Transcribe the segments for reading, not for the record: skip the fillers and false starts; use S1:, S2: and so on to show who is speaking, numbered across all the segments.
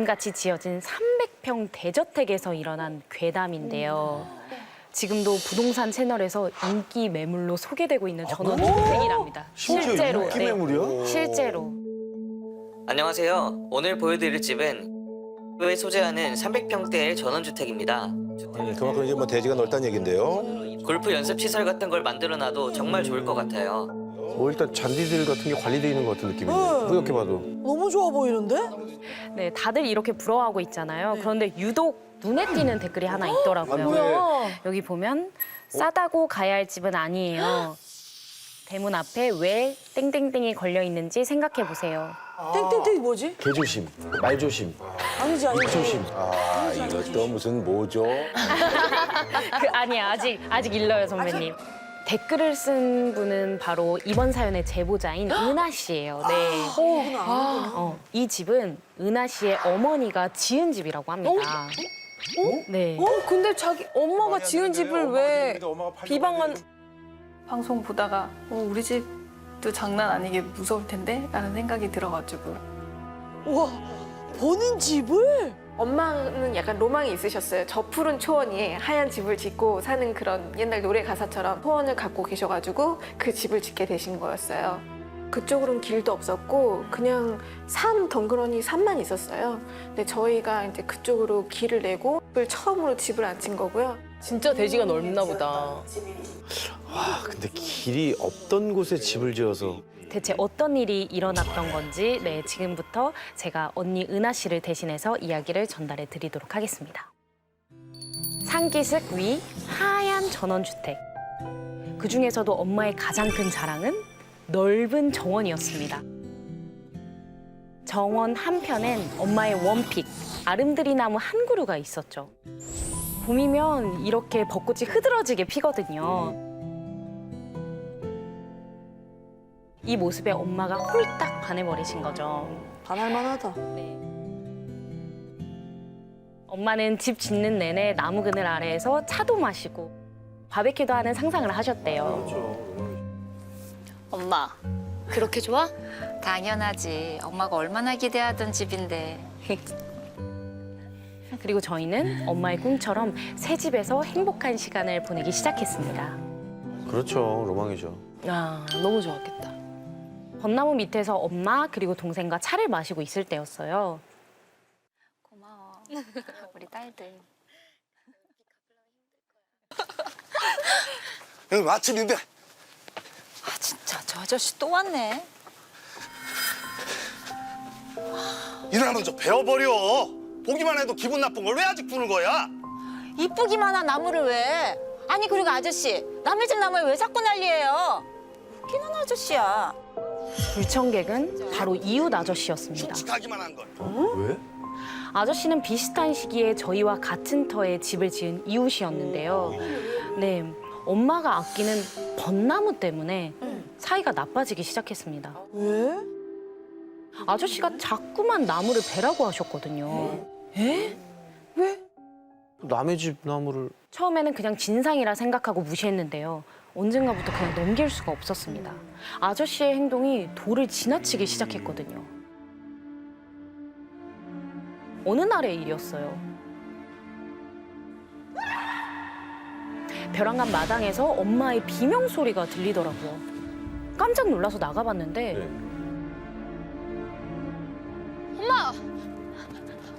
S1: 지금같이 지어진 300평 대저택에서 일어난 괴담인데요. 지금도 부동산 채널에서 인기 매물로 소개되고 있는 전원주택이랍니다. 실제로.
S2: 인기 매물이야?
S1: 실제로.
S3: 안녕하세요. 오늘 보여드릴 집은 에 소재하는 300평대의 전원주택입니다.
S2: 그만큼 이제 뭐 대지가 넓다는 얘긴데요.
S3: 골프 연습 시설 같은 걸 만들어놔도 정말 좋을 것 같아요.
S2: 일단 잔디들 같은 게 관리돼 있는 것 같은 느낌인데. 뿌옇게 봐도.
S4: 너무 좋아 보이는데?
S1: 네, 다들 이렇게 부러워하고 있잖아요. 그런데 유독 눈에 띄는 댓글이 하나 있더라고요.
S4: 뭐야?
S1: 여기 보면 싸다고 가야 할 집은 아니에요. 대문 앞에 왜 땡땡땡이 걸려 있는지 생각해 보세요.
S4: 땡땡땡이 뭐지?
S2: 개조심, 말조심,
S4: 아니지, 아니지.
S2: 조심. 아, 이것도 무슨 뭐죠?
S1: 아니야, 아직 일러요, 선배님. 댓글을 쓴 분은 바로 이번 사연의 제보자인 은하 씨예요. 네. 이 집은 은하 씨의 어머니가 지은 집이라고 합니다. 네.
S4: 근데 자기 엄마가 지은 집을 왜 비방한...
S5: 방송 보다가 우리 집도 장난 아니게 무서울 텐데 라는 생각이 들어가지고
S4: 우와, 본인 집을?
S6: 엄마는 약간 로망이 있으셨어요. 저 푸른 초원 위에 하얀 집을 짓고 사는 그런 옛날 노래 가사처럼 소원을 갖고 계셔가지고 그 집을 짓게 되신 거였어요. 그쪽으로는 길도 없었고 그냥 산 덩그러니 산만 있었어요. 근데 저희가 이제 그쪽으로 길을 내고 처음으로 집을 앉힌 거고요.
S4: 진짜 대지가 넓나 보다.
S2: 와, 근데 길이 없던 곳에 집을 지어서.
S1: 대체 어떤 일이 일어났던 건지 지금부터 제가 언니 은하 씨를 대신해서 이야기를 전달해 드리도록 하겠습니다. 상기슭 위 하얀 전원주택. 그중에서도 엄마의 가장 큰 자랑은 넓은 정원이었습니다. 정원 한편엔 엄마의 원픽, 아름드리 나무 한 그루가 있었죠. 봄이면 이렇게 벚꽃이 흐드러지게 피거든요. 이 모습에 엄마가 홀딱 반해버리신 거죠.
S4: 반할만하다.
S1: 엄마는 집 짓는 내내 나무 그늘 아래에서 차도 마시고 바베큐도 하는 상상을 하셨대요.
S7: 엄마, 그렇게 좋아? 당연하지. 엄마가 얼마나 기대하던 집인데.
S1: 그리고 저희는 엄마의 꿈처럼 새 집에서 행복한 시간을 보내기 시작했습니다.
S2: 그렇죠, 로망이죠.
S4: 아, 너무 좋았겠다.
S1: 벚나무 밑에서 엄마 그리고 동생과 차를 마시고 있을 때였어요.
S7: 고마워. 우리 딸들.
S8: 여기 맛집인데.
S7: 아, 진짜 저 아저씨 또 왔네.
S8: 일을 한번 좀 배워버려. 보기만 해도 기분 나쁜 걸 왜 아직 부는 거야?
S7: 이쁘기만 한 나무를 왜? 아니, 그리고 아저씨, 남의 집 나무에 왜 자꾸 난리예요? 웃기는 아저씨야.
S1: 불청객은 바로 이웃 아저씨였습니다.
S8: 흉측하기만 한 걸.
S2: 왜?
S1: 아저씨는 비슷한 시기에 저희와 같은 터에 집을 지은 이웃이었는데요. 네, 엄마가 아끼는 벚나무 때문에 사이가 나빠지기 시작했습니다.
S4: 왜?
S1: 아저씨가 자꾸만 나무를 베라고 하셨거든요.
S4: 에? 왜?
S2: 남의 집 나무를.
S1: 처음에는 그냥 진상이라 생각하고 무시했는데요. 언젠가부터 그냥 넘길 수가 없었습니다. 아저씨의 행동이 도를 지나치기 시작했거든요. 어느 날의 일이었어요. 벼랑간 마당에서 엄마의 비명 소리가 들리더라고요. 깜짝 놀라서 나가봤는데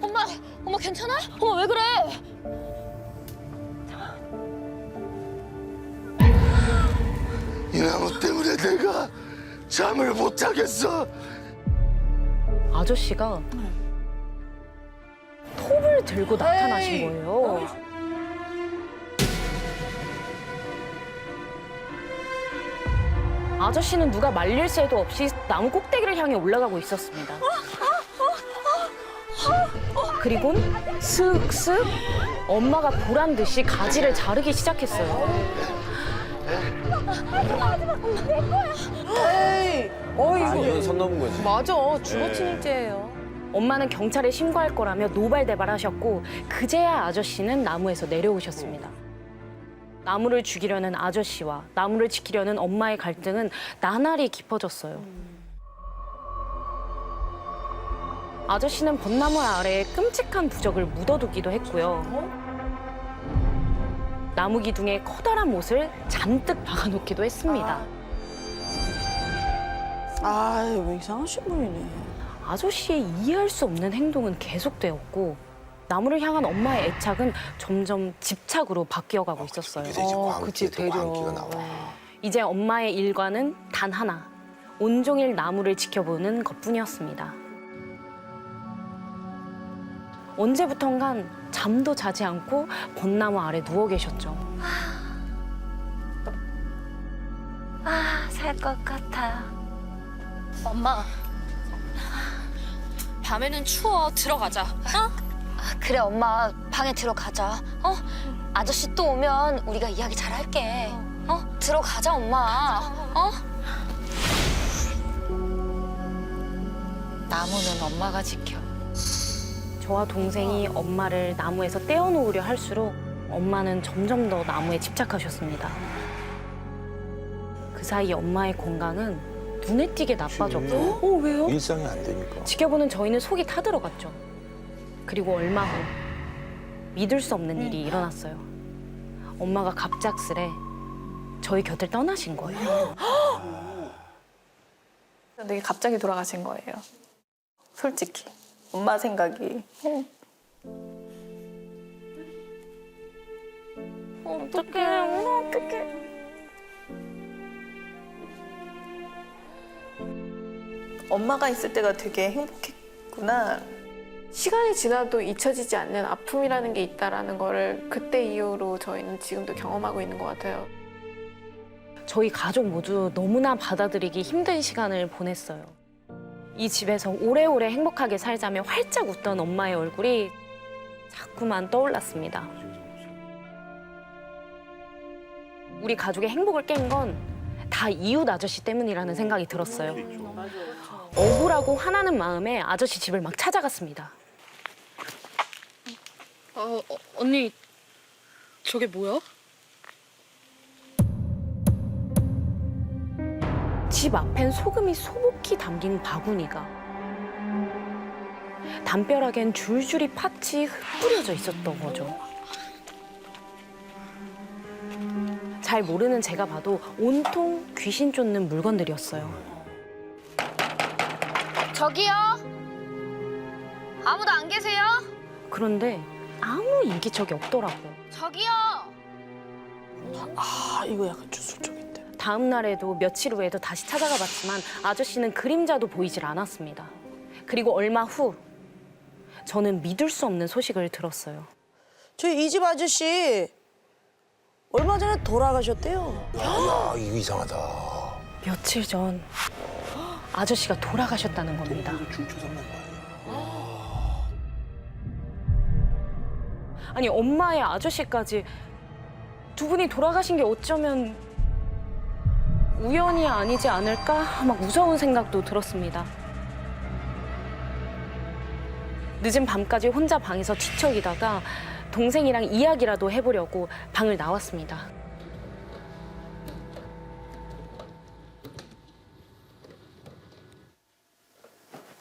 S7: 엄마 괜찮아? 엄마 왜 그래?
S8: 이 나무 때문에 내가 잠을 못 자겠어.
S1: 아저씨가 톱을 들고 나타나신 거예요. 아저씨는 누가 말릴 새도 없이 나무 꼭대기를 향해 올라가고 있었습니다. 그리곤 슥슥 엄마가 보란 듯이 가지를 자르기 시작했어요.
S4: 에이,
S2: 아, 이건 선 넘은 거지.
S4: 맞아. 주거침입죄예요.
S1: 엄마는 경찰에 신고할 거라며 노발대발하셨고 그제야 아저씨는 나무에서 내려오셨습니다. 나무를 죽이려는 아저씨와 나무를 지키려는 엄마의 갈등은 나날이 깊어졌어요. 아저씨는 벚나무 아래에 끔찍한 부적을 묻어두기도 했고요. 나무 기둥에 커다란 못을 잔뜩 박아놓기도 했습니다.
S4: 아유, 이상하신 분이네.
S1: 아저씨의 이해할 수 없는 행동은 계속되었고 나무를 향한 엄마의 애착은 점점 집착으로 바뀌어가고 있었어요.
S4: 그치, 되려.
S1: 이제 엄마의 일과는 단 하나, 온종일 나무를 지켜보는 것뿐이었습니다. 언제부턴간 잠도 자지 않고 벚나무 아래 누워 계셨죠.
S9: 살 것 같아. 엄마.
S10: 밤에는 추워. 들어가자.
S9: 그래, 엄마. 방에 들어가자. 아저씨 또 오면 우리가 이야기 잘할게. 들어가자, 엄마.
S7: 나무는 엄마가 지켜.
S1: 저와 동생이 엄마를 나무에서 떼어놓으려 할수록 엄마는 점점 더 나무에 집착하셨습니다. 그 사이 엄마의 건강은 눈에 띄게 나빠졌고
S4: 왜요?
S2: 일상이 안 되니까.
S1: 지켜보는 저희는 속이 타들어갔죠. 그리고 얼마 후 믿을 수 없는 일이 일어났어요. 엄마가 갑작스레 저희 곁을 떠나신 거예요.
S5: 되게 갑자기 돌아가신 거예요. 솔직히 엄마 생각이.
S1: 어떡해, 어떡해.
S5: 엄마가 있을 때가 되게 행복했구나.
S6: 시간이 지나도 잊혀지지 않는 아픔이라는 게 있다라는 거를 그때 이후로 저희는 지금도 경험하고 있는 것 같아요.
S1: 저희 가족 모두 너무나 받아들이기 힘든 시간을 보냈어요. 이 집에서 오래오래 행복하게 살자며 활짝 웃던 엄마의 얼굴이 자꾸만 떠올랐습니다. 우리 가족의 행복을 깬 건 다 이웃 아저씨 때문이라는 생각이 들었어요. 억울하고 화나는 마음에 아저씨 집을 막 찾아갔습니다.
S10: 언니, 저게 뭐야?
S1: 집 앞엔 소금이 소복히 담긴 바구니가, 담벼락엔 줄줄이 팥이 흩뿌려져 있었던 거죠. 잘 모르는 제가 봐도 온통 귀신 쫓는 물건들이었어요.
S9: 저기요? 아무도 안 계세요?
S1: 그런데 아무 인기척이 없더라고요.
S9: 저기요?
S4: 이거 약간 주술적인데.
S1: 다음 날에도 며칠 후에도 다시 찾아가 봤지만 아저씨는 그림자도 보이질 않았습니다. 그리고 얼마 후 저는 믿을 수 없는 소식을 들었어요.
S4: 저희 이 집 아저씨 얼마 전에 돌아가셨대요.
S2: 야, 이거 이상하다.
S1: 며칠 전 아저씨가 돌아가셨다는 겁니다. 아니, 엄마의 아저씨까지 두 분이 돌아가신 게 어쩌면 우연이 아니지 않을까? 막 무서운 생각도 들었습니다. 늦은 밤까지 혼자 방에서 뒤척이다가 동생이랑 이야기라도 해보려고 방을 나왔습니다.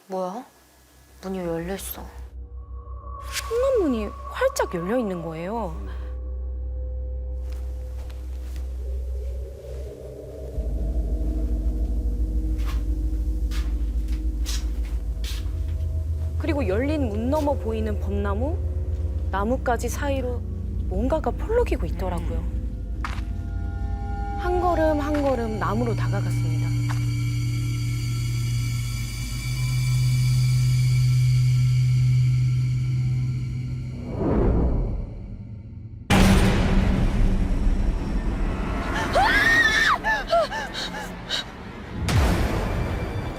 S9: 뭐야? 문이 왜 열려있어?
S1: 현관문이 활짝 열려 있는 거예요. 그리고 열린 문 너머 보이는 벚나무, 나뭇가지 사이로 뭔가가 펄럭이고 있더라고요. 한 걸음 한 걸음 나무로 다가갔습니다.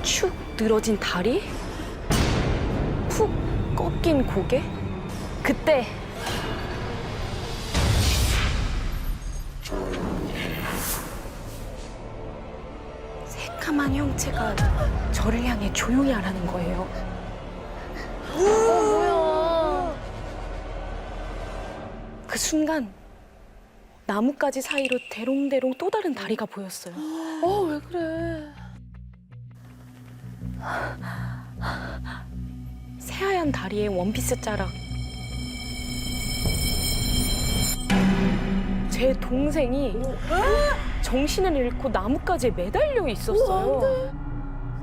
S1: 축 늘어진 다리, 푹 꺾인 고개. 그때 새까만 형체가 저를 향해 조용히 하라는 거예요.
S9: 뭐야?
S1: 그 순간 나뭇가지 사이로 대롱대롱 또 다른 다리가 보였어요.
S4: 왜 그래?
S1: 새하얀 다리에 원피스 자락. 제 동생이 정신을 잃고 나뭇가지에 매달려 있었어요.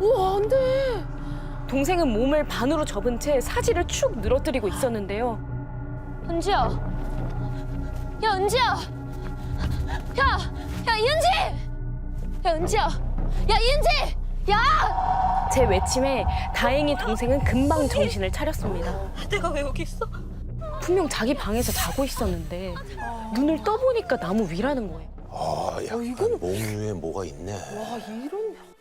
S4: 우와, 안 돼.
S1: 동생은 몸을 반으로 접은 채 사지를 축 늘어뜨리고 있었는데요.
S9: 은지야. 야, 은지야. 야, 이은지. 야, 은지야. 야, 이은지. 야!
S1: 제 외침에 다행히 동생은 금방 정신을 차렸습니다.
S7: 내가 왜 여기 있어?
S1: 분명 자기 방에서 자고 있었는데 눈을 떠보니까 나무 위라는 거예요.
S2: 아, 약간 몸 위에 뭐가 있네.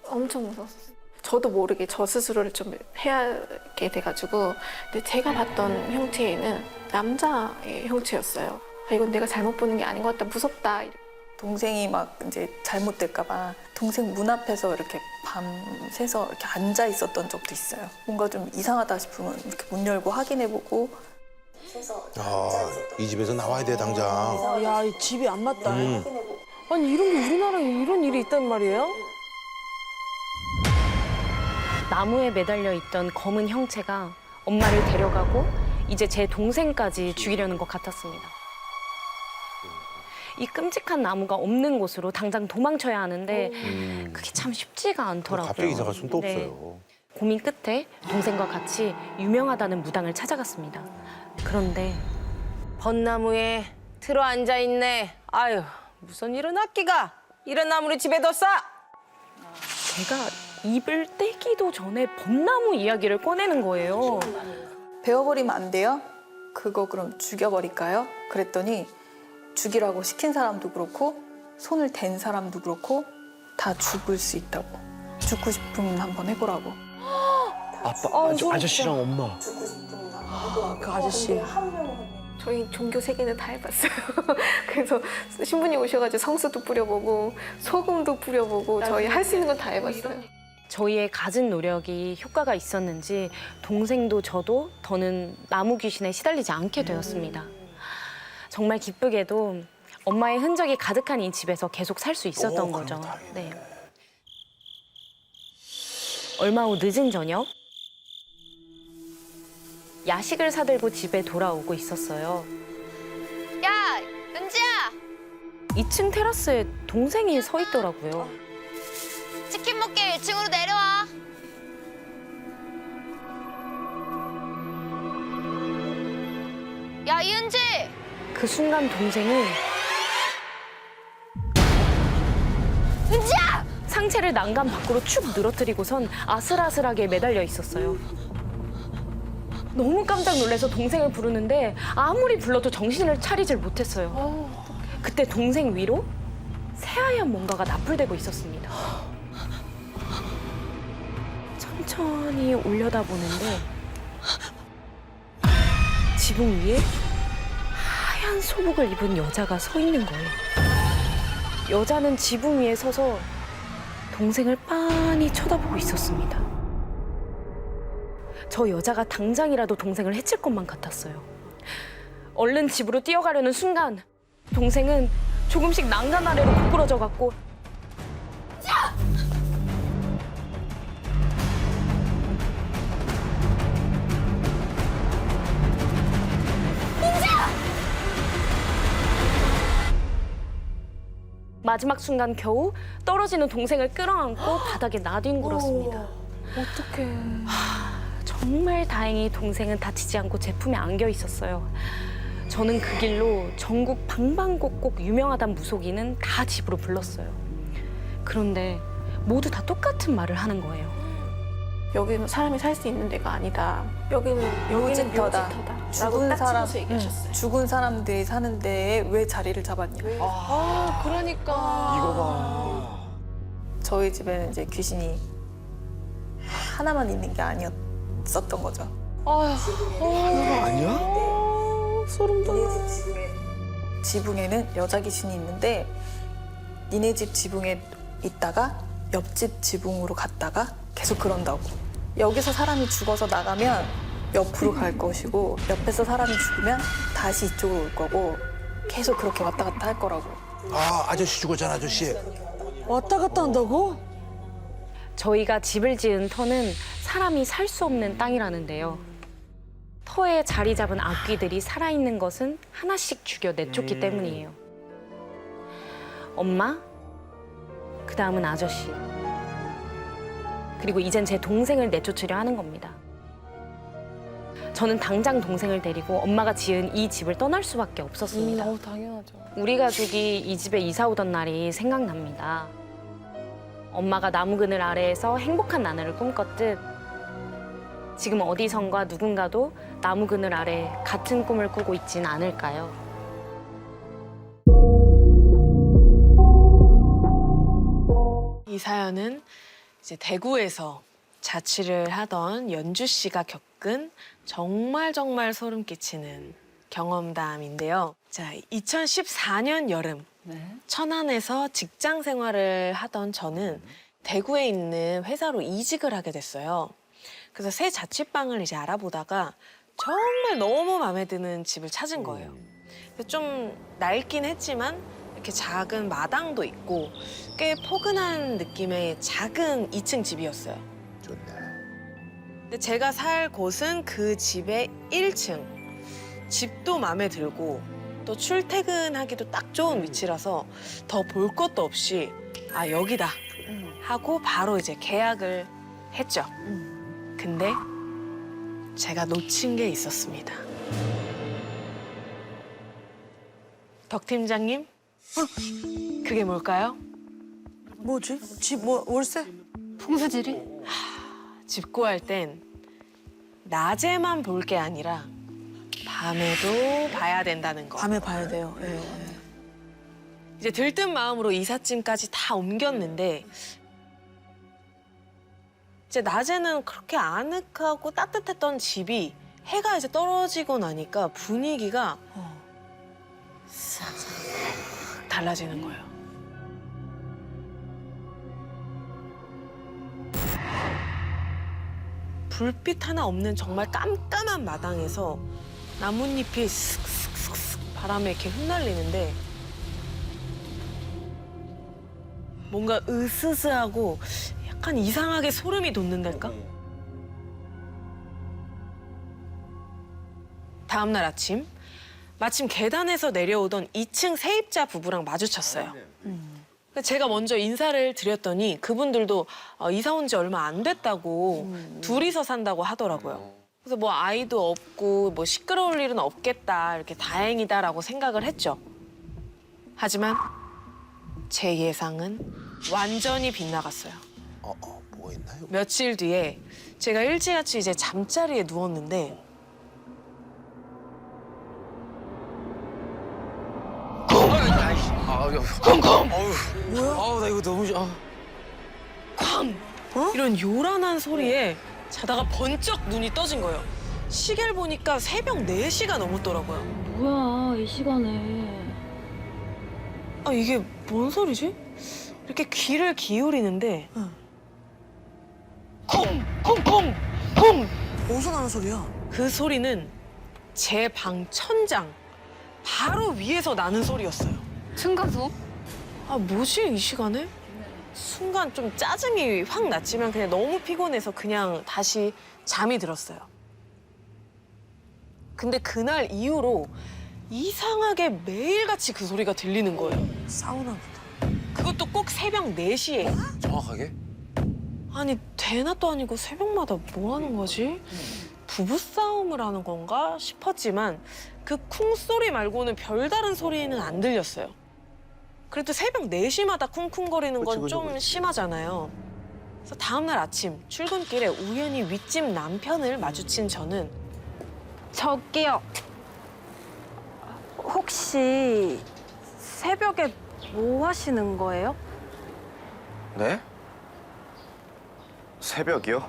S6: 엄청 무서웠어요. 저도 모르게 저 스스로를 좀 해하게 돼가지고 근데 제가 봤던 형체에는 남자의 형체였어요. 아, 이건 내가 잘못 보는 게 아닌 것 같다. 무섭다.
S5: 동생이 막 이제 잘못될까봐 동생 문 앞에서 이렇게 밤새서 이렇게 앉아 있었던 적도 있어요. 뭔가 좀 이상하다 싶으면 이렇게 문 열고 확인해보고.
S2: 이 집에서 나와야 돼, 당장.
S4: 야, 이 집이 안 맞다. 아니, 이런 게 우리나라에 이런 일이 있단 말이에요?
S1: 나무에 매달려 있던 검은 형체가 엄마를 데려가고 이제 제 동생까지 죽이려는 것 같았습니다. 이 끔찍한 나무가 없는 곳으로 당장 도망쳐야 하는데 그게 참 쉽지가 않더라고요.
S2: 갑자기 이사 갈 수는 또
S1: 네.
S2: 없어요.
S1: 고민 끝에 동생과 같이 유명하다는 무당을 찾아갔습니다. 그런데
S4: 벚나무에 틀어 앉아 있네. 아유, 무슨 이런 악기가 이런 나무를 집에 뒀어?
S1: 제가 입을 떼기도 전에 벚나무 이야기를 꺼내는 거예요.
S5: 베어버리면 안 돼요? 그거 그럼 죽여버릴까요? 그랬더니 죽이라고 시킨 사람도 그렇고 손을 댄 사람도 그렇고 다 죽을 수 있다고. 죽고 싶으면 한번 해보라고.
S2: 아저씨랑 엄마.
S4: 그 아저씨.
S6: 저희 종교 세계는 다 해봤어요. 그래서 신부님 오셔가지고 성수도 뿌려보고 소금도 뿌려보고 저희 할 수 있는 건 다 해봤어요.
S1: 저희의 갖은 노력이 효과가 있었는지 동생도 저도 더는 나무 귀신에 시달리지 않게 되었습니다. 정말 기쁘게도 엄마의 흔적이 가득한 이 집에서 계속 살 수 있었던 거죠. 네. 얼마 후 늦은 저녁, 야식을 사들고 집에 돌아오고 있었어요.
S9: 야, 은지야.
S1: 2층 테라스에 동생이 서 있더라고요.
S9: 치킨 먹게 1층으로 내려와. 야, 이은지.
S1: 그 순간 동생은
S9: 은지야!
S1: 상체를 난간 밖으로 축 늘어뜨리고선 아슬아슬하게 매달려 있었어요. 너무 깜짝 놀라서 동생을 부르는데 아무리 불러도 정신을 차리질 못했어요. 그때 동생 위로 새하얀 뭔가가 납불대고 있었습니다. 천천히 올려다보는데 지붕 위에 하얀 소복을 입은 여자가 서 있는 거예요. 여자는 지붕 위에 서서 동생을 빤히 쳐다보고 있었습니다. 저 여자가 당장이라도 동생을 해칠 것만 같았어요. 얼른 집으로 뛰어가려는 순간 동생은 조금씩 난간 아래로 고꾸러져 갔고 마지막 순간 겨우 떨어지는 동생을 끌어안고 바닥에 나뒹굴었습니다.
S4: 어떡해.
S1: 정말 다행히 동생은 다치지 않고 제품에 안겨 있었어요. 저는 그 길로 전국 방방곡곡 유명하단 무속인은 다 집으로 불렀어요. 그런데 모두 다 똑같은 말을 하는 거예요.
S6: 여기는 사람이 살 수 있는 데가 아니다. 여기는
S5: 묘지터다.
S6: 죽은 사람 얘기하셨어요.
S5: 죽은 사람들이 사는 데에 왜 자리를 잡았냐.
S4: 아, 그러니까.
S2: 이거 봐.
S5: 저희 집에는 이제 귀신이 하나만 있는 게 아니었었던 거죠.
S2: 아니야?
S4: 소름 돋아.
S5: 지붕에는 여자 귀신이 있는데 니네 집 지붕에 있다가 옆집 지붕으로 갔다가 계속 그런다고. 여기서 사람이 죽어서 나가면 옆으로 갈 것이고 옆에서 사람이 죽으면 다시 이쪽으로 올 거고 계속 그렇게 왔다 갔다 할 거라고.
S2: 아, 아저씨 죽었잖아, 아저씨.
S4: 왔다 갔다 한다고?
S1: 저희가 집을 지은 터는 사람이 살 수 없는 땅이라는데요. 터에 자리 잡은 악귀들이 살아있는 것은 하나씩 죽여 내쫓기 때문이에요. 엄마, 그 다음은 아저씨, 그리고 이젠 제 동생을 내쫓으려 하는 겁니다. 저는 당장 동생을 데리고 엄마가 지은 이 집을 떠날 수밖에 없었습니다.
S4: 당연하죠.
S1: 우리 가족이 이 집에 이사 오던 날이 생각납니다. 엄마가 나무 그늘 아래에서 행복한 나날을 꿈꿨듯 지금 어디선가 누군가도 나무 그늘 아래 같은 꿈을 꾸고 있진 않을까요?
S11: 이 사연은 이제 대구에서 자취를 하던 연주 씨가 겪은 정말 소름 끼치는 경험담인데요. 자, 2014년 여름 천안에서 직장 생활을 하던 저는 대구에 있는 회사로 이직을 하게 됐어요. 그래서 새 자취방을 이제 알아보다가 정말 너무 마음에 드는 집을 찾은 거예요. 그래서 좀 낡긴 했지만 이렇게 작은 마당도 있고 꽤 포근한 느낌의 작은 2층 집이었어요.
S2: 좋네.
S11: 근데 제가 살 곳은 그 집의 1층. 집도 마음에 들고 또 출퇴근하기도 딱 좋은 위치라서 더 볼 것도 없이 아 여기다 하고 바로 이제 계약을 했죠. 근데 제가 놓친 게 있었습니다. 덕 팀장님, 그게 뭘까요?
S4: 뭐지? 집 월세?
S9: 풍수지리?
S11: 집 구할 땐 낮에만 볼 게 아니라 밤에도 봐야 된다는 거.
S4: 밤에 봐야 돼요. 예.
S11: 이제 들뜬 마음으로 이삿짐까지 다 옮겼는데 이제 낮에는 그렇게 아늑하고 따뜻했던 집이 해가 이제 떨어지고 나니까 분위기가 싹 달라지는 거예요. 불빛 하나 없는 정말 깜깜한 마당에서 나뭇잎이 슥슥슥슥 바람에 이렇게 흩날리는데 뭔가 으스스하고 약간 이상하게 소름이 돋는달까? 다음 날 아침 마침 계단에서 내려오던 2층 세입자 부부랑 마주쳤어요. 제가 먼저 인사를 드렸더니 그분들도 이사 온 지 얼마 안 됐다고 둘이서 산다고 하더라고요. 그래서 뭐 아이도 없고 뭐 시끄러울 일은 없겠다 이렇게 다행이다라고 생각을 했죠. 하지만 제 예상은 완전히 빗나갔어요.
S2: 뭐 있나요?
S11: 며칠 뒤에 제가 일찌감치 이제 잠자리에 누웠는데
S2: 나 이거 너무
S11: 쾅! 이런 요란한 소리에 자다가 번쩍 눈이 떠진 거예요. 시계를 보니까 새벽 4시가 넘었더라고요.
S9: 뭐야, 이 시간에.
S11: 아, 이게 뭔 소리지? 이렇게 귀를 기울이는데 콩! 콩! 콩! 콩!
S4: 어디서 나는 소리야?
S11: 그 소리는 제 방 천장 바로 위에서 나는 소리였어요.
S9: 층간소?
S11: 아, 뭐지 이 시간에? 순간 좀 짜증이 확 났지만 그냥 너무 피곤해서 그냥 다시 잠이 들었어요. 근데 그날 이후로 이상하게 매일같이 그 소리가 들리는 거예요.
S4: 사우나 보다.
S11: 그것도 꼭 새벽 4시에.
S2: 정확하게?
S11: 아니, 대낮도 아니고 새벽마다 뭐 하는 거지? 부부싸움을 하는 건가 싶었지만 그 쿵 소리 말고는 별다른 소리는 안 들렸어요. 그래도 새벽 4시마다 쿵쿵거리는 건 좀 심하잖아요. 그래서 다음 날 아침 출근길에 우연히 윗집 남편을 마주친 저는
S12: 저기요. 혹시 새벽에 뭐 하시는 거예요?
S13: 네? 새벽이요?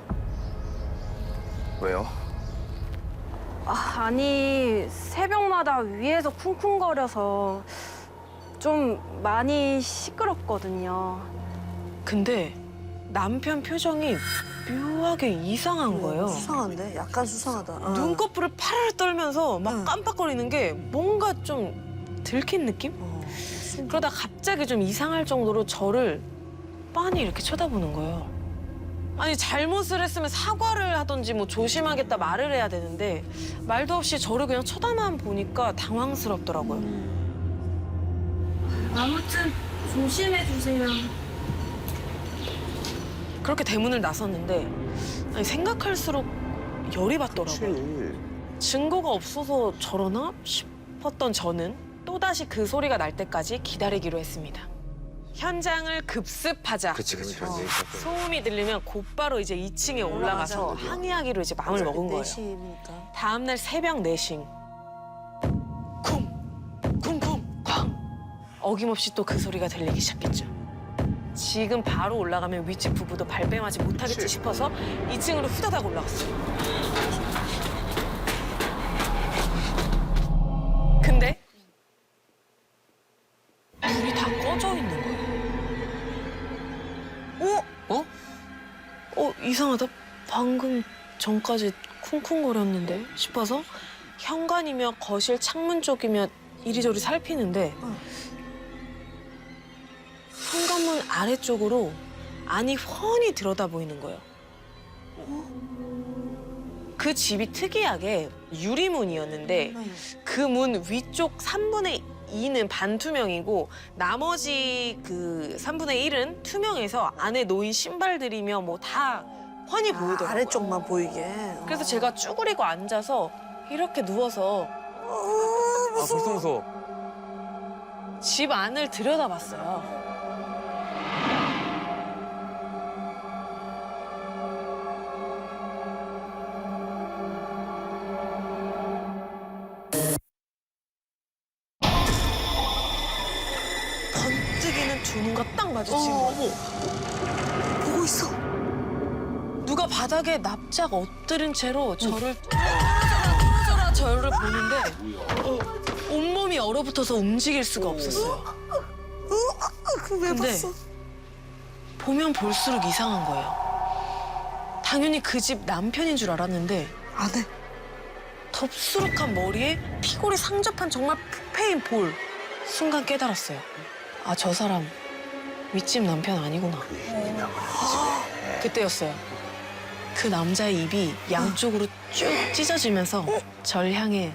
S13: 왜요?
S12: 아니, 새벽마다 위에서 쿵쿵거려서 좀 많이 시끄럽거든요.
S11: 근데 남편 표정이 묘하게 이상한 거예요.
S4: 수상한데? 약간 수상하다.
S11: 눈꺼풀을 파르르 떨면서 막 깜빡거리는 게 뭔가 좀 들킨 느낌? 그러다 갑자기 좀 이상할 정도로 저를 빤히 이렇게 쳐다보는 거예요. 아니 잘못을 했으면 사과를 하던지 뭐 조심하겠다 말을 해야 되는데 말도 없이 저를 그냥 쳐다만 보니까 당황스럽더라고요.
S12: 아무튼 조심해 주세요.
S11: 그렇게 대문을 나섰는데 아니, 생각할수록 열이 받더라고요. 증거가 없어서 저러나 싶었던 저는 또다시 그 소리가 날 때까지 기다리기로 했습니다. 현장을 급습하자.
S2: 그치.
S11: 소음이 들리면 곧바로 이제 2층에 올라가서 항의하기로 이제 마음을 먹은 거예요. 다음 날 새벽 4시. 쿵! 어김없이 또 그 소리가 들리기 시작했죠. 지금 바로 올라가면 윗집 부부도 발뺌하지 못하겠지 싶어서 2층으로 후다닥 올라갔어요. 근데 불이 다 꺼져 있는 거예요. 이상하다. 방금 전까지 쿵쿵거렸는데 싶어서 현관이며 거실 창문 쪽이며 이리저리 살피는데 현관문 아래쪽으로 안이 훤히 들여다 보이는 거예요. 그 집이 특이하게 유리문이었는데 그 문 위쪽 3분의 2는 반투명이고 나머지 그 3분의 1은 투명해서 안에 놓인 신발들이며 뭐 다 훤히 보이더라고요.
S4: 아래쪽만 보이게.
S11: 그래서 제가 쭈그리고 앉아서 이렇게 누워서
S13: 아, 벌써 무서워.
S11: 집 안을 들여다봤어요. 번뜩이는 두 눈과 딱 마주친 거예요. 보고 있어. 누가 바닥에 납작 엎드린 채로 저를 뚫어져라 저를 보는데 온몸이 얼어붙어서 움직일 수가 없었어요. 근데 보면 볼수록 이상한 거예요. 당연히 그 집 남편인 줄 알았는데
S4: 안에
S11: 덥수룩한 머리에 피골이 상접한 정말 푸페인 볼. 순간 깨달았어요. 아, 저 사람 윗집 남편 아니구나. 그때였어요. 그 남자의 입이 양쪽으로 쭉 찢어지면서 절 향해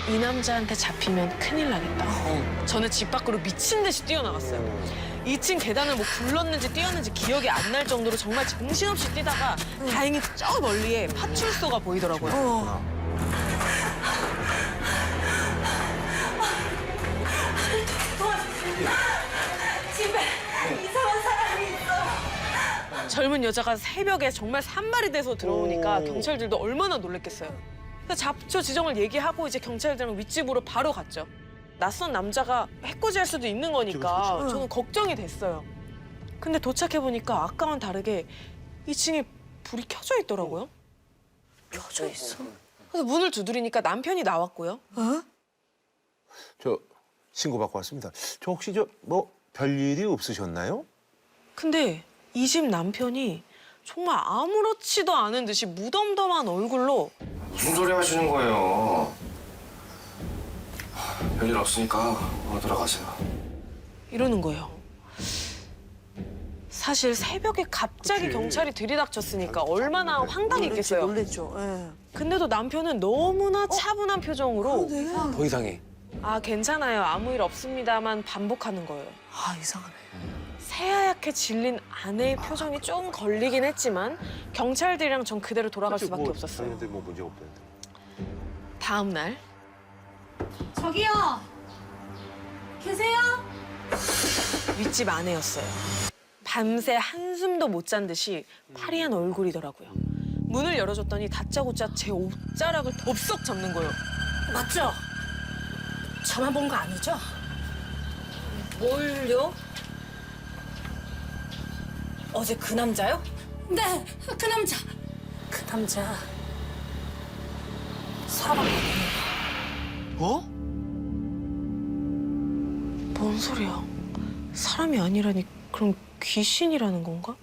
S11: 이 남자한테 잡히면 큰일 나겠다. 저는 집 밖으로 미친 듯이 뛰어나갔어요. 2층 계단을 뭐 굴렀는지 뛰었는지 기억이 안 날 정도로 정말 정신없이 뛰다가 다행히 저 멀리에 파출소가 보이더라고요.
S4: 집에 이상한 사람이 있어.
S11: 젊은 여자가 새벽에 정말 산말이 돼서 들어오니까 경찰들도 얼마나 놀랬겠어요. 그래서 잡초 지정을 얘기하고 이제 경찰들은 윗집으로 바로 갔죠. 낯선 남자가 해코지할 수도 있는 거니까 저는 걱정이 됐어요. 근데 도착해보니까 아까와는 다르게 2층에 불이 켜져 있더라고요.
S4: 켜져 있어.
S11: 그래서 문을 두드리니까 남편이 나왔고요.
S2: 저 신고 받고 왔습니다. 저 혹시 뭐 별일이 없으셨나요?
S11: 근데 이 집 남편이 정말 아무렇지도 않은 듯이 무덤덤한 얼굴로
S13: 무슨 소리 하시는 거예요? 별일 없으니까 들어가세요.
S11: 이러는 거예요. 사실 새벽에 갑자기 경찰이 들이닥쳤으니까 얼마나 황당히 있겠어요.
S4: 놀랬죠. 예.
S11: 근데도 남편은 너무나 차분한 표정으로
S13: 더 이상해.
S11: 아, 괜찮아요. 아무 일 없습니다만 반복하는 거예요.
S4: 아, 이상하네.
S11: 새하얗게 질린 아내의 표정이 좀 걸리긴 했지만 경찰들이랑 전 그대로 돌아갈 수밖에 없었어요.
S2: 뭐 문제가 없다는데.
S11: 다음 날
S12: 저기요. 계세요?
S11: 윗집 아내였어요. 밤새 한숨도 못 잔 듯이 파리한 얼굴이더라고요. 문을 열어줬더니 다짜고짜 제 옷자락을 덥석 잡는 거예요.
S4: 맞죠? 저만 본 거 아니죠? 뭘요? 어제 그 남자요?
S12: 네, 그 남자.
S4: 그 남자 사람 아니에요.
S2: 어?
S11: 뭔 소리야? 사람이 아니라니 그럼 귀신이라는 건가?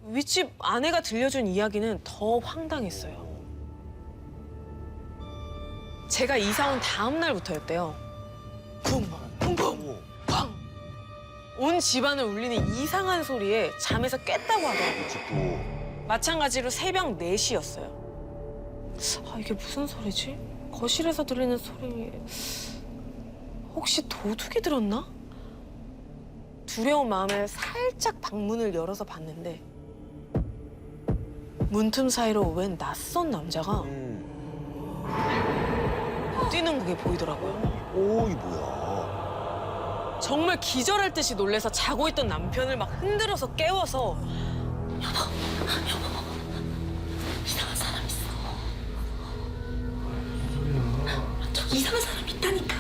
S11: 윗집 아내가 들려준 이야기는 더 황당했어요. 제가 이사 온 다음 날부터였대요. 쿵, 쿵쿵, 쾅. 온 집안을 울리는 이상한 소리에 잠에서 깼다고 하더라고요. 마찬가지로 새벽 4시였어요. 아, 이게 무슨 소리지? 거실에서 들리는 소리... 혹시 도둑이 들었나? 두려운 마음에 살짝 방문을 열어서 봤는데 문틈 사이로 웬 낯선 남자가 뛰는 게 보이더라고요.
S2: 오, 이 뭐야?
S11: 정말 기절할 듯이 놀래서 자고 있던 남편을 막 흔들어서 깨워서
S12: 이상한 사람 있어. 저 이상한 사람 있다니까.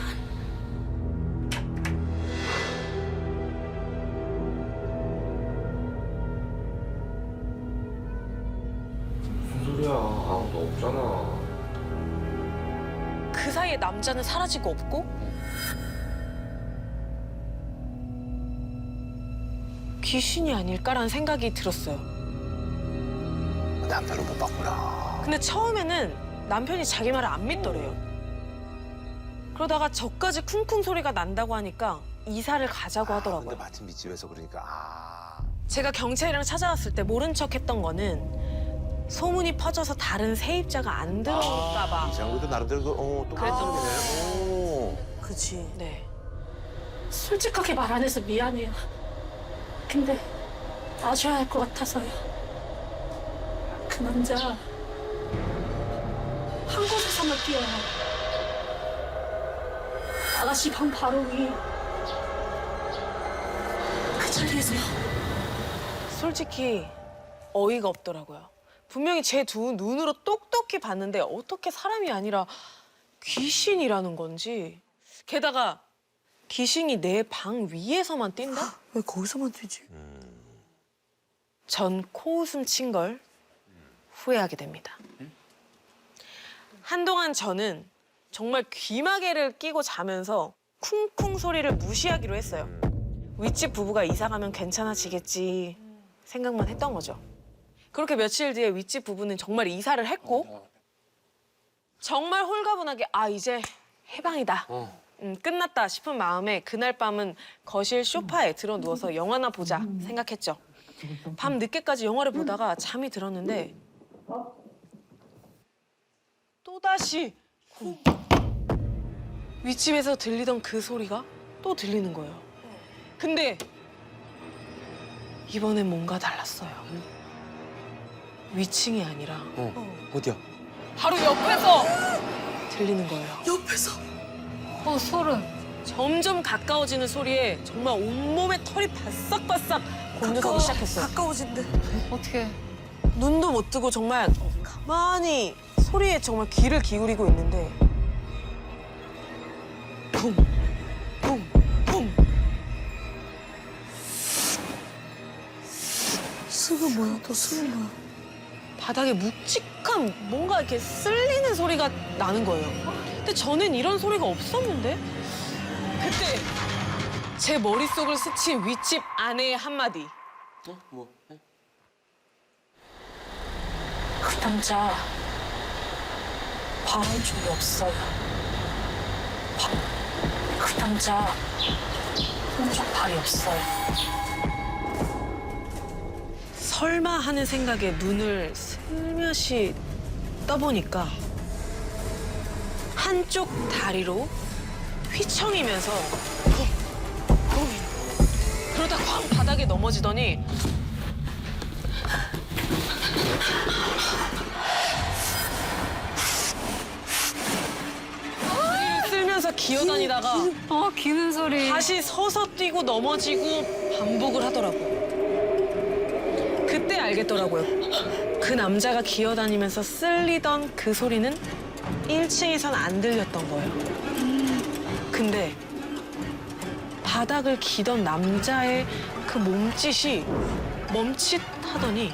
S13: 무슨 소리야? 아무도 없잖아.
S11: 그 사이에 남자는 사라지고 없고 귀신이 아닐까라는 생각이 들었어요.
S2: 남편을 못 봤구나.
S11: 근데 처음에는 남편이 자기 말을 안 믿더래요. 그러다가 저까지 쿵쿵 소리가 난다고 하니까 이사를 가자고 하더라고요.
S2: 근데 마침 밑집에서 그러니까
S11: 제가 경찰이랑 찾아왔을 때 모른 척 했던 거는 소문이 퍼져서 다른 세입자가 안 들어올까 봐.
S2: 이상하게도 나름대로 또
S11: 그랬던
S2: 거네.
S11: 그치. 네.
S12: 솔직하게 말 안 해서 미안해요. 근데 아셔야 할 것 같아서요. 그 남자 한 곳에서만 뛰어요. 아가씨 방 바로 위. 그 자리에서요.
S11: 솔직히 어이가 없더라고요. 분명히 제 두 눈으로 똑똑히 봤는데 어떻게 사람이 아니라 귀신이라는 건지. 게다가 귀신이 내 방 위에서만 뛴다?
S5: 왜 거기서만 뛰지?
S11: 전 코웃음 친 걸 후회하게 됩니다. 한동안 저는 정말 귀마개를 끼고 자면서 쿵쿵 소리를 무시하기로 했어요. 윗집 부부가 이사 가면 괜찮아지겠지 생각만 했던 거죠. 그렇게 며칠 뒤에 윗집 부부는 정말 이사를 했고 정말 홀가분하게 아 이제 해방이다. 끝났다 싶은 마음에 그날 밤은 거실 소파에 들어 누워서 영화나 보자 생각했죠. 밤 늦게까지 영화를 보다가 잠이 들었는데 또다시 윗집에서 들리던 그 소리가 또 들리는 거예요. 근데 이번엔 뭔가 달랐어요. 위층이 아니라
S13: 어디야?
S11: 바로 옆에서 들리는 거예요.
S9: 소름.
S11: 점점 가까워지는 소리에 정말 온몸에 털이 바싹바싹 곤두서기 시작했어요.
S5: 가까워진대.
S9: 어떻게?
S11: 눈도 못 뜨고 정말 가만히 소리에 정말 귀를 기울이고 있는데 쿵, 쿵, 쿵.
S5: 스그 뭐야? 또 스그 뭐야?
S11: 바닥에 묵직한 뭔가 이렇게 쓸리는 소리가 나는 거예요. 근데 저는 이런 소리가 없었는데 그때 제 머릿속을 스친 윗집 아내의 한마디.
S13: 뭐?
S12: 그 남자 방은 좀 없어요. 그 남자 오른쪽 발이 없어요.
S11: 설마 하는 생각에 눈을 슬며시 떠보니까 한쪽 다리로 휘청이면서 그러다 쾅 바닥에 넘어지더니 다리를 쓸면서 기어다니다가
S9: 기는 소리.
S11: 다시 서서 뛰고 넘어지고 반복을 하더라고요. 그때 알겠더라고요. 그 남자가 기어다니면서 쓸리던 그 소리는 1층에선 안 들렸던 거예요. 근데 바닥을 기던 남자의 그 몸짓이 멈칫하더니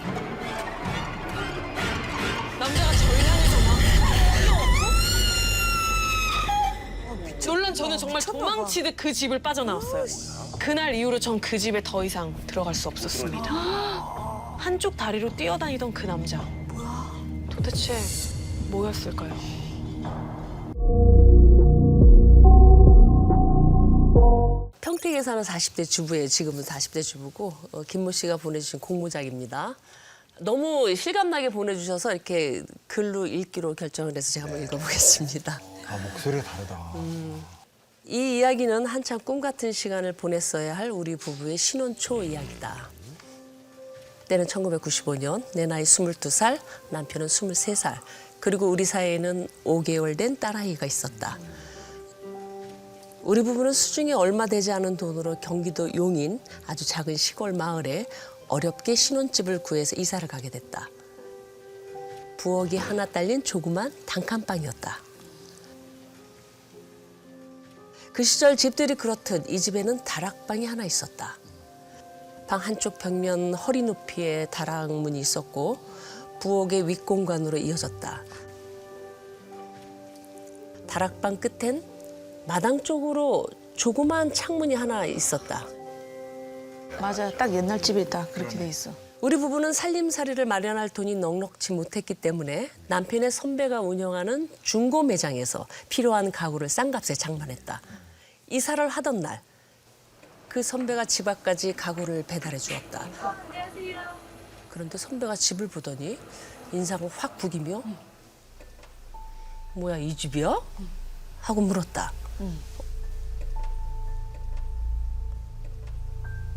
S11: 남자가 저를 향해서 막 뛰어왔고 놀란 저는 정말 도망치듯 그 집을 빠져나왔어요. 그날 이후로 전 그 집에 더 이상 들어갈 수 없었습니다. 한쪽 다리로 뛰어다니던 그 남자. 도대체 뭐였을까요?
S4: 평택 현장에서는 40대 주부예요. 지금은 40대 주부고 김모 씨가 보내주신 공모작입니다. 너무 실감나게 보내주셔서 이렇게 글로 읽기로 결정을 해서 제가 한번 읽어보겠습니다.
S13: 아, 목소리가 다르다.
S4: 이 이야기는 한참 꿈 같은 시간을 보냈어야 할 우리 부부의 신혼 초 이야기다. 때는 1995년, 내 나이 22살, 남편은 23살, 그리고 우리 사이에는 5개월 된 딸아이가 있었다. 우리 부부는 수중에 얼마 되지 않은 돈으로 경기도 용인 아주 작은 시골 마을에 어렵게 신혼집을 구해서 이사를 가게 됐다. 부엌이 하나 딸린 조그만 단칸방이었다. 그 시절 집들이 그렇듯 이 집에는 다락방이 하나 있었다. 방 한쪽 벽면 허리 높이의 다락문이 있었고 부엌의 윗공간으로 이어졌다. 다락방 끝엔 마당 쪽으로 조그만 창문이 하나 있었다.
S7: 맞아요. 딱 옛날 집에 딱 그렇게 돼 있어.
S4: 우리 부부는 살림살이를 마련할 돈이 넉넉지 못했기 때문에 남편의 선배가 운영하는 중고 매장에서 필요한 가구를 싼 값에 장만했다. 이사를 하던 날, 그 선배가 집 앞까지 가구를 배달해 주었다. 그런데 선배가 집을 보더니 인상을 확 구기며 뭐야, 이 집이야? 하고 물었다.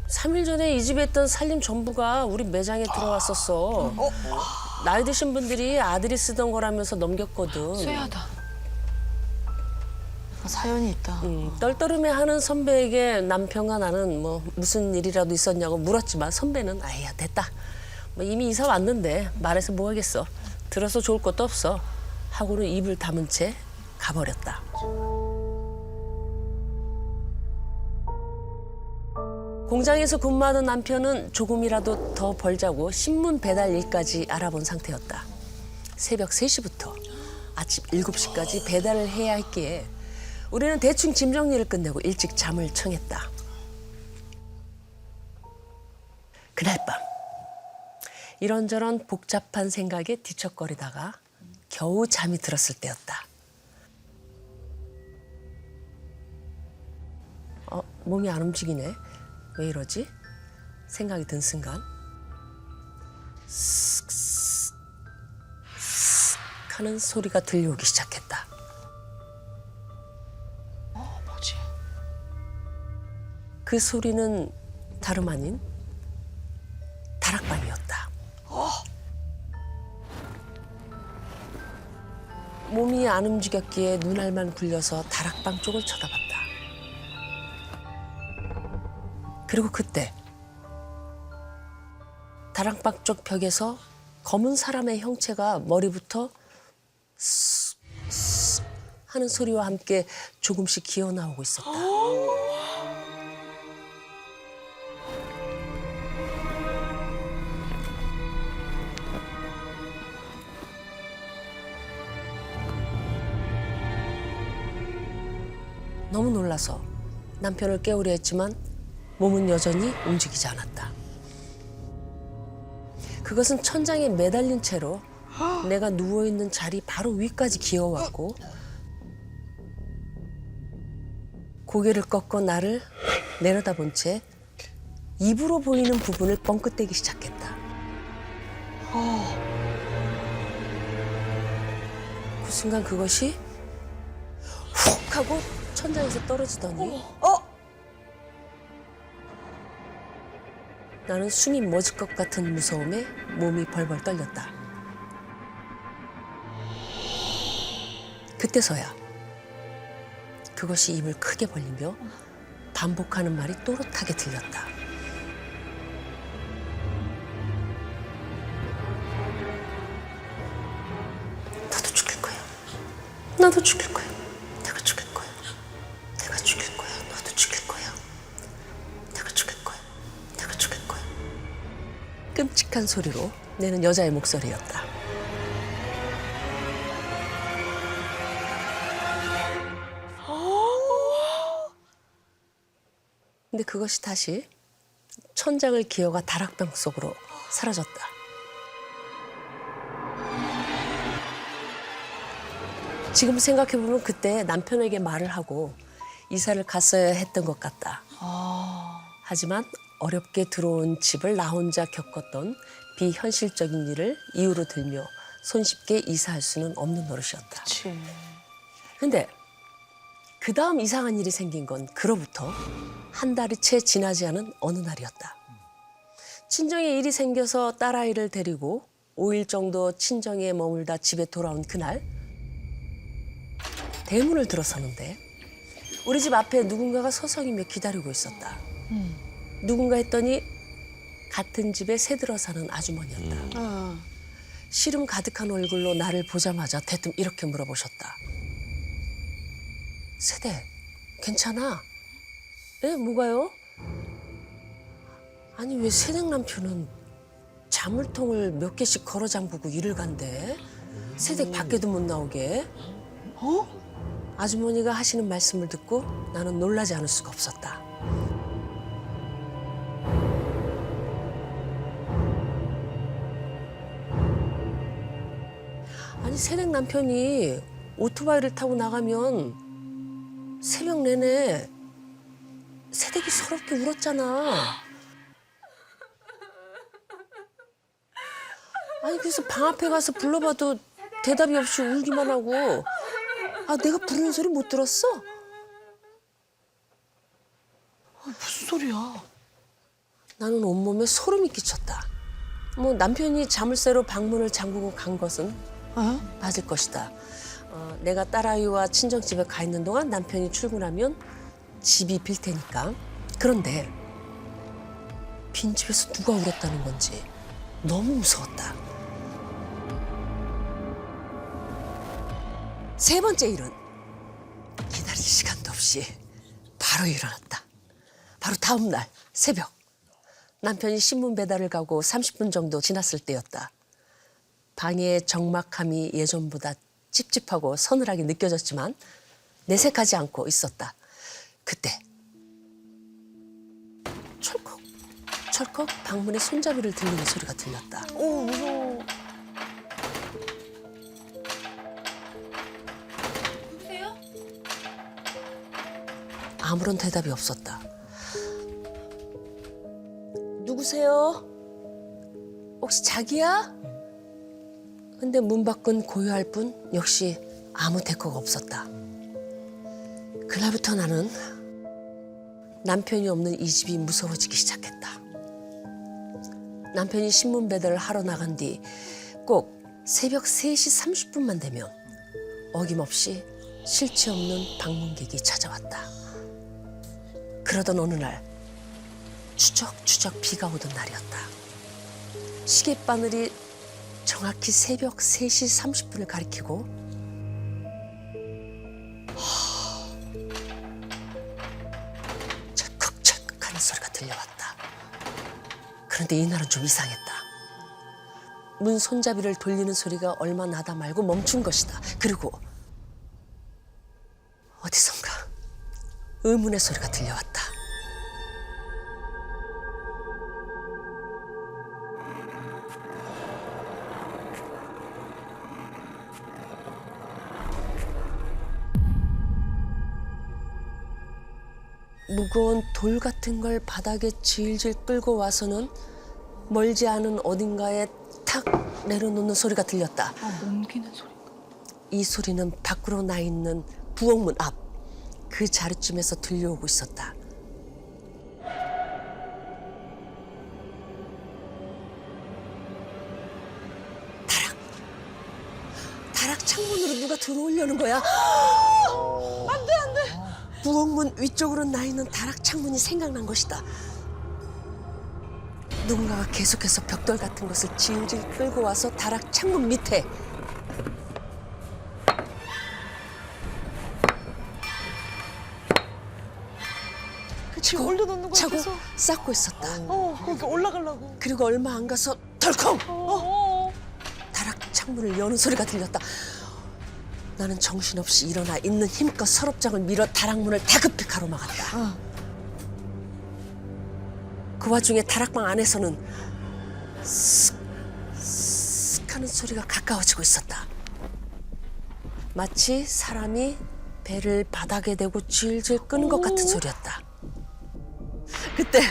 S4: 3일 전에 이 집에 있던 살림 전부가 우리 매장에 들어왔었어. 나이 드신 분들이 아들이 쓰던 거라면서 넘겼거든.
S11: 쇠하다.
S7: 사연이 있다.
S4: 떨떠름해하는 선배에게 남편과 나는 뭐 무슨 일이라도 있었냐고 물었지만 선배는 아야 됐다. 뭐 이미 이사 왔는데 말해서 뭐 하겠어. 들어서 좋을 것도 없어. 하고는 입을 다문 채 가버렸다. 공장에서 근무하던 남편은 조금이라도 더 벌자고 신문 배달 일까지 알아본 상태였다. 새벽 3시부터 아침 7시까지 배달을 해야 했기에 우리는 대충 짐 정리를 끝내고 일찍 잠을 청했다. 그날 밤 이런저런 복잡한 생각에 뒤척거리다가 겨우 잠이 들었을 때였다. 몸이 안 움직이네. 왜 이러지? 생각이 든 순간 쓱쓱 하는 소리가 들려오기 시작했다.
S11: 뭐지?
S4: 그 소리는 다름 아닌 다락방이었다. 몸이 안 움직였기에 눈알만 굴려서 다락방 쪽을 쳐다봤다. 그리고 그때 다락방 쪽 벽에서 검은 사람의 형체가 머리부터 쓱쓱 하는 소리와 함께 조금씩 기어 나오고 있었다. 너무 놀라서 남편을 깨우려 했지만 몸은 여전히 움직이지 않았다. 그것은 천장에 매달린 채로 내가 누워있는 자리 바로 위까지 기어왔고 고개를 꺾어 나를 내려다본 채 입으로 보이는 부분을 뻥끗대기 시작했다. 그 순간 그것이 훅 하고 천장에서 떨어지더니 나는 숨이 멎을 것 같은 무서움에 몸이 벌벌 떨렸다. 그때서야 그것이 입을 크게 벌리며 반복하는 말이 또렷하게 들렸다. 나도 죽일 거야. 나도 죽일 거야. 내가 죽일 거야. 내가 죽일 거야. 너도 죽일 거야. 내가 죽일 거야. 내가 죽일 거야. 끔찍한 소리로 내는 여자의 목소리였다. 근데 그것이 다시 천장을 기어가 다락방 속으로 사라졌다. 지금 생각해보면 그때 남편에게 말을 하고 이사를 갔어야 했던 것 같다. 하지만 어렵게 들어온 집을 나 혼자 겪었던 비현실적인 일을 이유로 들며 손쉽게 이사할 수는 없는 노릇이었다. 근데 그 다음 이상한 일이 생긴 건 그로부터 한 달이 채 지나지 않은 어느 날이었다. 친정에 일이 생겨서 딸아이를 데리고 5일 정도 친정에 머물다 집에 돌아온 그날 대문을 들어서는데 우리 집 앞에 누군가가 서성이며 기다리고 있었다. 누군가 했더니 같은 집에 새들어 사는 아주머니였다. 시름 가득한 얼굴로 나를 보자마자 대뜸 이렇게 물어보셨다. 세대, 괜찮아? 예, 뭐가요? 아니 왜 새댁 남편은 자물통을 몇 개씩 걸어 잠그고 일을 간대? 새댁 밖에도 못 나오게. 아주머니가 하시는 말씀을 듣고 나는 놀라지 않을 수가 없었다. 아니 새댁 남편이 오토바이를 타고 나가면 새벽 내내 새댁이 서럽게 울었잖아. 아니 그래서 방 앞에 가서 불러봐도 대답이 없이 울기만 하고 아 내가 부르는 소리 못 들었어?
S11: 무슨 소리야?
S4: 나는 온몸에 소름이 끼쳤다. 뭐 남편이 자물쇠로 방문을 잠그고 간 것은 맞을 것이다. 내가 딸아이와 친정집에 가 있는 동안 남편이 출근하면 집이 빌 테니까. 그런데 빈집에서 누가 울었다는 건지 너무 무서웠다. 세 번째 일은 기다릴 시간도 없이 바로 일어났다. 바로 다음 날 새벽 남편이 신문 배달을 가고 30분 정도 지났을 때였다. 방의 적막함이 예전보다 찝찝하고 서늘하게 느껴졌지만 내색하지 않고 있었다. 그때 철컥 철컥 방문에 손잡이를 들리는 소리가 들렸다.
S11: 오, 무서워.
S4: 아무런 대답이 없었다. 누구세요? 혹시 자기야? 근데 문 밖은 고요할 뿐 역시 아무 대꾸가 없었다. 그날부터 나는 남편이 없는 이 집이 무서워지기 시작했다. 남편이 신문 배달을 하러 나간 뒤 꼭 새벽 3시 30분만 되면 어김없이 실체 없는 방문객이 찾아왔다. 그러던 어느 날 추적추적 비가 오던 날이었다. 시계바늘이 정확히 새벽 3시 30분을 가리키고 철컥철컥 하는 소리가 들려왔다. 그런데 이날은 좀 이상했다. 문 손잡이를 돌리는 소리가 얼마 나다 말고 멈춘 것이다. 그리고 어디선가 의문의 소리가 들려왔다. 무거운 돌 같은 걸 바닥에 질질 끌고 와서는 멀지 않은 어딘가에 탁 내려놓는 소리가 들렸다.
S11: 옮기는 소리.
S4: 이 소리는 밖으로 나 있는 부엌문 앞 그 자리쯤에서 들려오고 있었다. 다락 창문으로 누가 들어오려는 거야. 안 돼, 안 돼. 부엌문 위쪽으로 나 있는 다락 창문이 생각난 것이다. 누군가가 계속해서 벽돌 같은 것을 질질 끌고 와서 다락 창문 밑에
S11: 지금 올려놓는 거야,
S4: 차고
S11: 계속.
S4: 쌓고 있었다.
S11: 거기 올라가려고.
S4: 그리고 얼마 안 가서 덜컹! 다락 창문을 여는 소리가 들렸다. 나는 정신없이 일어나 있는 힘껏 서랍장을 밀어 다락문을 다급히 가로막았다. 그 와중에 다락방 안에서는 쓱 하는 소리가 가까워지고 있었다. 마치 사람이 배를 바닥에 대고 질질 끄는 것 같은 소리였다. 그때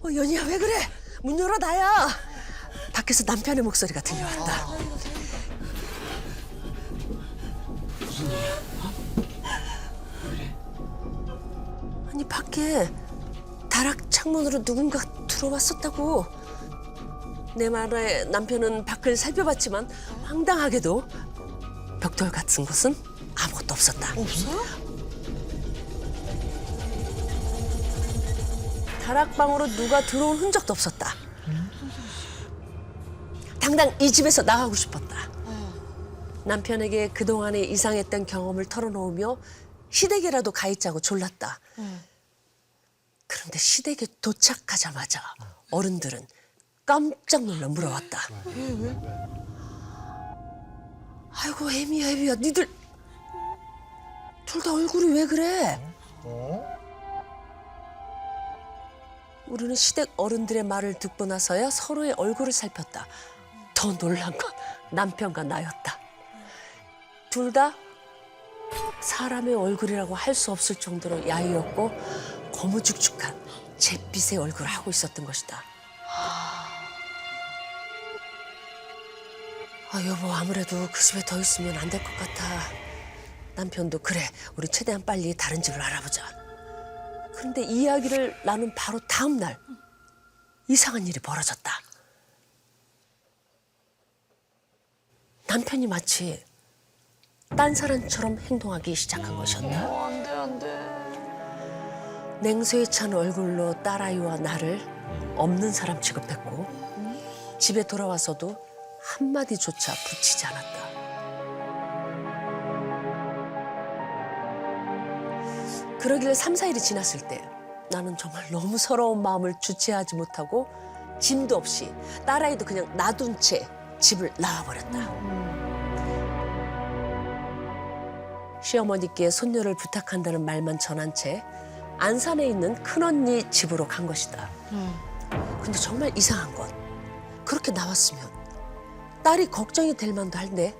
S4: 연희야 왜 그래? 문 열어 나야. 밖에서 남편의 목소리가 들려왔다. 아니 밖에 다락 창문으로 누군가 들어왔었다고. 내 말에 남편은 밖을 살펴봤지만 황당하게도 벽돌 같은 곳은 아무것도 없었다. 없어요? 다락방으로 누가 들어온 흔적도 없었다. 당장 이 집에서 나가고 싶었다. 남편에게 그동안의 이상했던 경험을 털어놓으며 시댁이라도 가 있자고 졸랐다. 그런데 시댁에 도착하자마자 어른들은 깜짝 놀라 물어왔다. 왜? 아이고 애미야 니들 둘 다 얼굴이 왜 그래? 우리는 시댁 어른들의 말을 듣고 나서야 서로의 얼굴을 살폈다. 더 놀란 건 남편과 나였다. 둘 다 사람의 얼굴이라고 할 수 없을 정도로 야위었고 거무죽죽한 잿빛의 얼굴을 하고 있었던 것이다. 여보 아무래도 그 집에 더 있으면 안 될 것 같아. 남편도 그래 우리 최대한 빨리 다른 집을 알아보자. 그런데 이 이야기를 나눈 바로 다음 날 이상한 일이 벌어졌다. 남편이 마치 딴 사람처럼 행동하기 시작한 것이었다.
S11: 안 돼.
S4: 냉소에 찬 얼굴로 딸아이와 나를 없는 사람 취급했고 집에 돌아와서도 한마디조차 붙이지 않았다. 그러길래 3, 4일이 지났을 때 나는 정말 너무 서러운 마음을 주체하지 못하고 짐도 없이 딸아이도 그냥 놔둔 채 집을 나와버렸다. 시어머니께 손녀를 부탁한다는 말만 전한 채 안산에 있는 큰언니 집으로 간 것이다. 근데 정말 이상한 건 그렇게 나왔으면 딸이 걱정이 될 만도 한데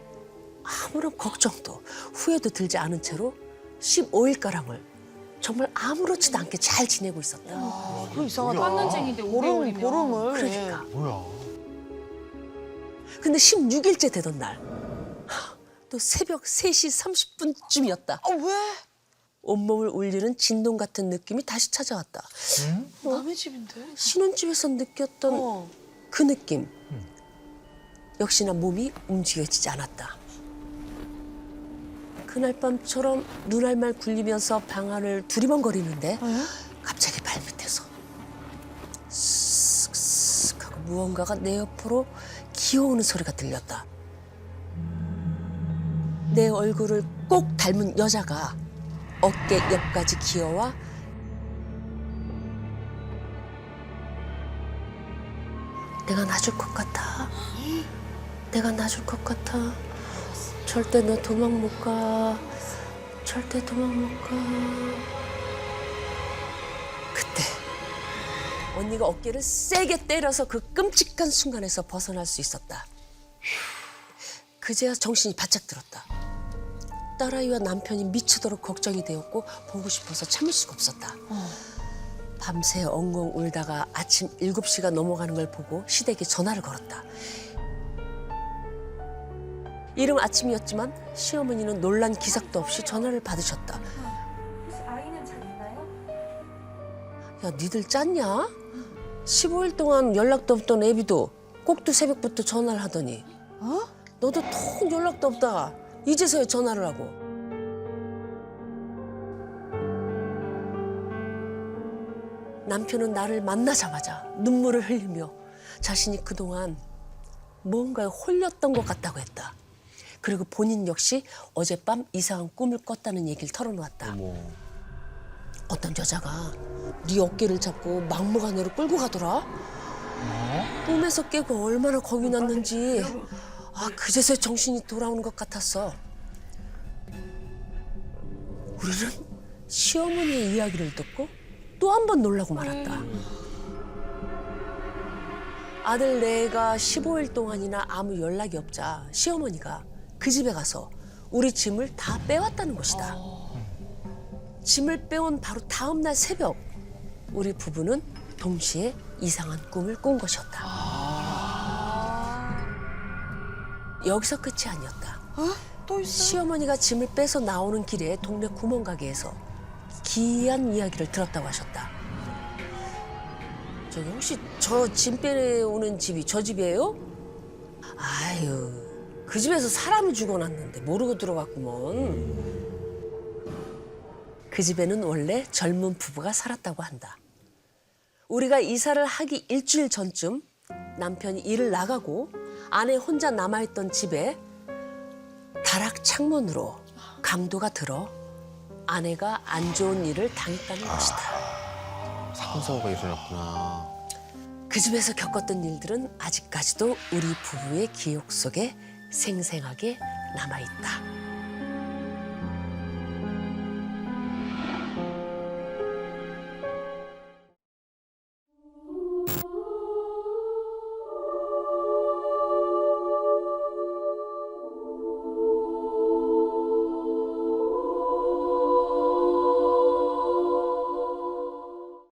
S4: 아무런 걱정도 후회도 들지 않은 채로 15일가량을 정말 아무렇지도 않게 잘 지내고 있었다.
S7: 그럼 이상하다.
S10: 깐난쟁인데
S7: 보름을.
S4: 그러니까.
S8: 뭐야?
S4: 근데 16일째 되던 날 또 새벽 3시 30분쯤이었다.
S7: 왜?
S4: 온몸을 울리는 진동 같은 느낌이 다시 찾아왔다.
S11: 남의 집인데?
S4: 신혼집에서 느꼈던 그 느낌. 역시나 몸이 움직여지지 않았다. 그날 밤처럼 눈알말 굴리면서 방 안을 두리번거리는데 갑자기 발밑에서 쓱쓱 하고 무언가가 내 옆으로 기어오는 소리가 들렸다. 내 얼굴을 꼭 닮은 여자가 어깨 옆까지 기어와 내가 놔줄 것 같아. 내가 놔줄 것 같아. 절대 너 도망 못 가. 절대 도망 못 가. 그때 언니가 어깨를 세게 때려서 그 끔찍한 순간에서 벗어날 수 있었다. 그제야 정신이 바짝 들었다. 딸아이와 남편이 미치도록 걱정이 되었고 보고 싶어서 참을 수가 없었다. 밤새 엉엉 울다가 아침 7시가 넘어가는 걸 보고 시댁에 전화를 걸었다. 이른 아침이었지만 시어머니는 놀란 기색도 없이 전화를 받으셨다.
S5: 혹시 아이는 잘 있나요?
S4: 야, 니들 짰냐? 15일 동안 연락도 없던 애비도 꼭두 새벽부터 전화를 하더니 너도 통 연락도 없다가 이제서야 전화를 하고. 남편은 나를 만나자마자 눈물을 흘리며 자신이 그동안 뭔가에 홀렸던 것 같다고 했다. 그리고 본인 역시 어젯밤 이상한 꿈을 꿨다는 얘기를 털어놓았다. 어떤 여자가 네 어깨를 잡고 막무가내로 끌고 가더라. 꿈에서 깨고 얼마나 겁이 났는지 그제서야 정신이 돌아오는 것 같았어. 우리는 시어머니의 이야기를 듣고 또 한 번 놀라고 말았다. 아들 내가 15일 동안이나 아무 연락이 없자 시어머니가 그 집에 가서 우리 짐을 다 빼왔다는 것이다. 짐을 빼온 바로 다음 날 새벽 우리 부부는 동시에 이상한 꿈을 꾼 것이었다. 여기서 끝이 아니었다.
S7: 또 있어?
S4: 시어머니가 짐을 빼서 나오는 길에 동네 구멍가게에서 기이한 이야기를 들었다고 하셨다. 저기 혹시 저 짐 빼오는 집이 저 집이에요? 아유, 그 집에서 사람이 죽어났는데 모르고 들어갔구먼. 그 집에는 원래 젊은 부부가 살았다고 한다. 우리가 이사를 하기 일주일 전쯤 남편이 일을 나가고 아내 혼자 남아있던 집에 다락 창문으로 강도가 들어 아내가 안 좋은 일을 당했다는 것이다.
S2: 사고가 일어났구나.
S4: 그 집에서 겪었던 일들은 아직까지도 우리 부부의 기억 속에 생생하게 남아있다.